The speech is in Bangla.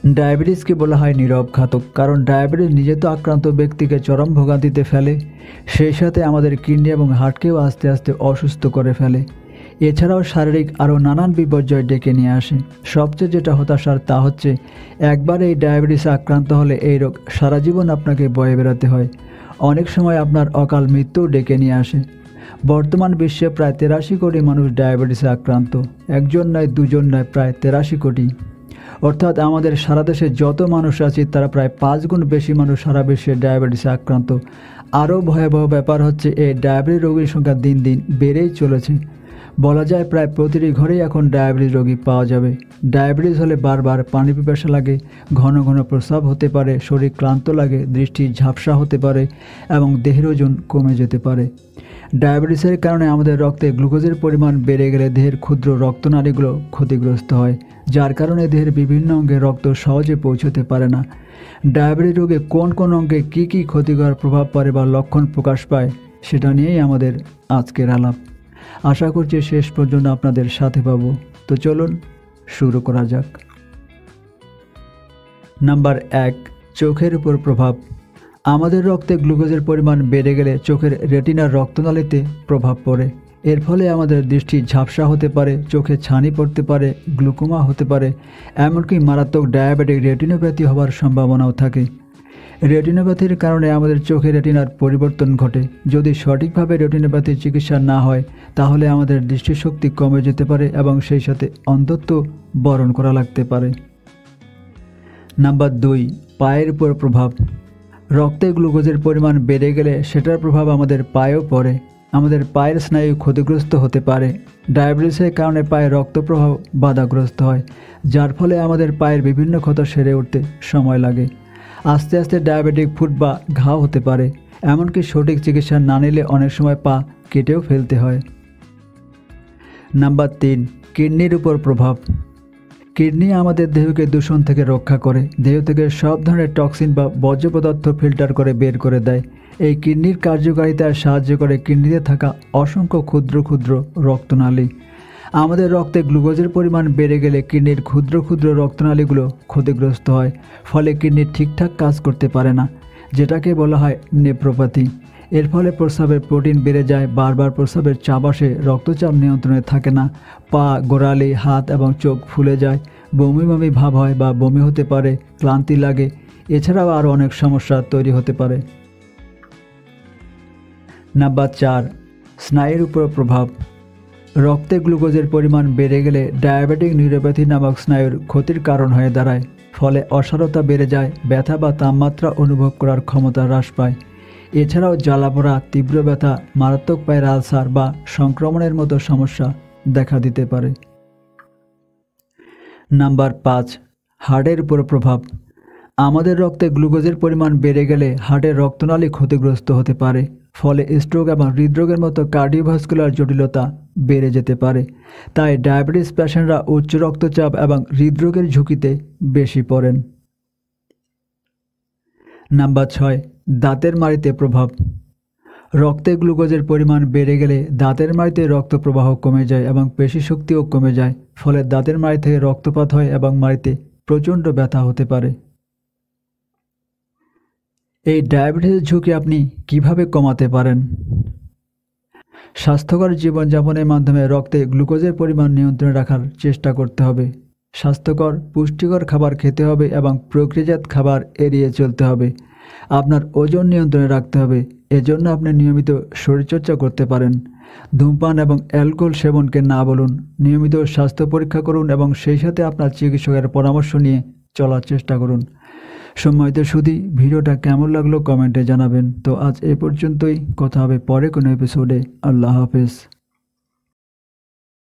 ডায়াবেটিসকে বলা হয় নীরব ঘাতক, কারণ ডায়াবেটিস নিজে তো আক্রান্ত ব্যক্তিকে চরম ভোগান্তিতে ফেলে, সেই সাথে আমাদের কিডনি এবং হার্টকেও আস্তে আস্তে অসুস্থ করে ফেলে। এছাড়াও শারীরিক আরও নানান বিপর্যয় ডেকে নিয়ে আসে। সবচেয়ে যেটা হতাশার তা হচ্ছে, একবার এই ডায়াবেটিসে আক্রান্ত হলে এই রোগ সারা জীবন আপনাকে বয়ে বেড়াতে হয়। অনেক সময় আপনার অকাল মৃত্যুও ডেকে নিয়ে আসে। বর্তমান বিশ্বে প্রায় 83 কোটি মানুষ ডায়াবেটিসে আক্রান্ত। একজন নয়, দুজন নয়, প্রায় 83 কোটি। অর্থাৎ আমাদের সারা দেশে যত মানুষ আছে তারা প্রায় 5 গুণ বেশি মানুষ সারা বিশ্বে ডায়াবেটিসে আক্রান্ত। আরও ভয়াবহ ব্যাপার হচ্ছে, এই ডায়াবেটিস রোগীর সংখ্যা দিন দিন বেড়েই চলেছে। বলা যায় প্রায় প্রতিটি ঘরেই এখন ডায়াবেটিস রোগী পাওয়া যাবে। ডায়াবেটিস হলে বারবার পানি পিপাসা লাগে, ঘন ঘন প্রস্রাব হতে পারে, শরীর ক্লান্ত লাগে, দৃষ্টি ঝাপসা হতে পারে এবং দেহের ওজন কমে যেতে পারে। ডায়াবেটিসের কারণে আমাদের রক্তে গ্লুকোজের পরিমাণ বেড়ে গেলে দেহের ক্ষুদ্র রক্তনালীগুলো ক্ষতিগ্রস্ত হয়, যার কারণে দেহের বিভিন্ন অঙ্গে রক্ত সহজে পৌঁছতে পারে না। ডায়াবেটিস রোগে কোন কোন অঙ্গে কী কী ক্ষতিকর প্রভাব পড়ে বা লক্ষণ প্রকাশ পায়, সেটা নিয়েই আমাদের আজকের আলাপ। আশা করছি শেষ পর্যন্ত আপনাদের সাথে পাবো। তো চলুন শুরু করা যাক। নাম্বার 1, চোখের উপর প্রভাব। আমাদের রক্তে গ্লুকোজের পরিমাণ বেড়ে গেলে চোখের রেটিনার রক্তনালীতে প্রভাব পড়ে। এর ফলে আমাদের দৃষ্টি ঝাপসা হতে পারে, চোখে ছানি পড়তে পারে, গ্লুকোমা হতে পারে, এমনকি মারাত্মক ডায়াবেটিক রেটিনোপ্যাথি হওয়ার সম্ভাবনাও থাকে। রেটিনোপ্যাথির কারণে আমাদের চোখের রেটিনার পরিবর্তন ঘটে। যদি সঠিকভাবে রেটিনোপ্যাথির চিকিৎসা না হয় তাহলে আমাদের দৃষ্টিশক্তি কমে যেতে পারে এবং সেই সাথে অন্ধত্ব বরণ করা লাগতে পারে। নাম্বার 2, পায়ের উপর প্রভাব। রক্তে গ্লুকোজের পরিমাণ বেড়ে গেলে সেটার প্রভাব আমাদের পায়েও পড়ে। আমাদের পায়ের স্নায়ু ক্ষতিগ্রস্ত হতে পারে। ডায়াবেটিসের কারণে পায়ের রক্ত প্রবাহ বাধাগ্রস্ত হয়, যার ফলে আমাদের পায়ের বিভিন্ন ক্ষত সেরে উঠতে সময় লাগে। আস্তে আস্তে ডায়াবেটিক ফুট বা ঘাও হতে পারে, এমনকি সঠিক চিকিৎসা না নিলে অনেক সময় পা কেটেও ফেলতে হয়। নাম্বার 3, কিডনির উপর প্রভাব। কিডনি আমাদের দেহকে দূষণ থেকে রক্ষা করে, দেহ থেকে সব ধরনের টক্সিন বা বর্জ্য পদার্থ ফিল্টার করে বের করে দেয়। এই কিডনির কার্যকারিতায় সাহায্য করে কিডনিতে থাকা অসংখ্য ক্ষুদ্র ক্ষুদ্র রক্তনালী। আমাদের রক্তে গ্লুকোজের পরিমাণ বেড়ে গেলে কিডনির ক্ষুদ্র ক্ষুদ্র রক্তনালীগুলো ক্ষতিগ্রস্ত হয়, ফলে কিডনি ঠিকঠাক কাজ করতে পারে না, যেটাকে বলা হয় নেফ্রোপ্যাথি। এর ফলে প্রস্রাবের প্রোটিন বেড়ে যায়, বারবার প্রস্রাবের চাপ আসে, রক্তচাপ নিয়ন্ত্রণে থাকে না, পা, গোড়ালি, হাত এবং চোখ ফুলে যায়, বমি বমি ভাব হয় বা বমি হতে পারে, ক্লান্তি লাগে। এছাড়াও আরও অনেক সমস্যা তৈরি হতে পারে। নাম্বার 4, স্নায়ুর উপর প্রভাব। রক্তে গ্লুকোজের পরিমাণ বেড়ে গেলে ডায়াবেটিক নিউরোপ্যাথি নামক স্নায়ুর ক্ষতির কারণ হয়ে দাঁড়ায়। ফলে অসারতা বেড়ে যায়, ব্যথা বা তাপমাত্রা অনুভব করার ক্ষমতা হ্রাস পায়। এছাড়াও জ্বালাপোড়া, তীব্র ব্যথা, মারাত্মক পায়ের আলসার বা সংক্রমণের মতো সমস্যা দেখা দিতে পারে। নাম্বার 5, হার্টের উপর প্রভাব। আমাদের রক্তে গ্লুকোজের পরিমাণ বেড়ে গেলে হার্টের রক্তনালী ক্ষতিগ্রস্ত হতে পারে, ফলে স্ট্রোক এবং হৃদরোগের মতো কার্ডিওভাস্কুলার জটিলতা বেড়ে যেতে পারে। তাই ডায়াবেটিস পেশেন্টরা উচ্চ রক্তচাপ এবং হৃদরোগের ঝুঁকিতে বেশি পড়েন। নাম্বার 6, দাঁতের মাড়িতে প্রভাব। রক্তে গ্লুকোজের পরিমাণ বেড়ে গেলে দাঁতের মাড়িতে রক্ত প্রবাহ কমে যায় এবং পেশি শক্তিও কমে যায়, ফলে দাঁতের মাড়ি থেকে রক্তপাত হয় এবং মাড়িতে প্রচণ্ড ব্যথা হতে পারে। এই ডায়াবেটিসের ঝুঁকি আপনি কিভাবে কমাতে পারেন? স্বাস্থ্যকর জীবনযাপনের মাধ্যমে রক্তে গ্লুকোজের পরিমাণ নিয়ন্ত্রণে রাখার চেষ্টা করতে হবে। স্বাস্থ্যকর পুষ্টিকর খাবার খেতে হবে এবং প্রক্রিয়াজাত খাবার এড়িয়ে চলতে হবে। আপনার ওজন নিয়ন্ত্রণে রাখতে হবে, এজন্য আপনি নিয়মিত শরীরচর্চা করতে পারেন। ধূমপান এবং অ্যালকোহল সেবনকে না বলুন। নিয়মিত স্বাস্থ্য পরীক্ষা করুন এবং সেই সাথে আপনার চিকিৎসকের পরামর্শ নিয়ে চলার চেষ্টা করুন। সম্মানিত সুধী, ভিডিওটা কেমন লাগলো কমেন্টে জানাবেন। তো আজ এ পর্যন্তই, কথা হবে পরে কোনো এপিসোডে। আল্লাহ হাফেজ।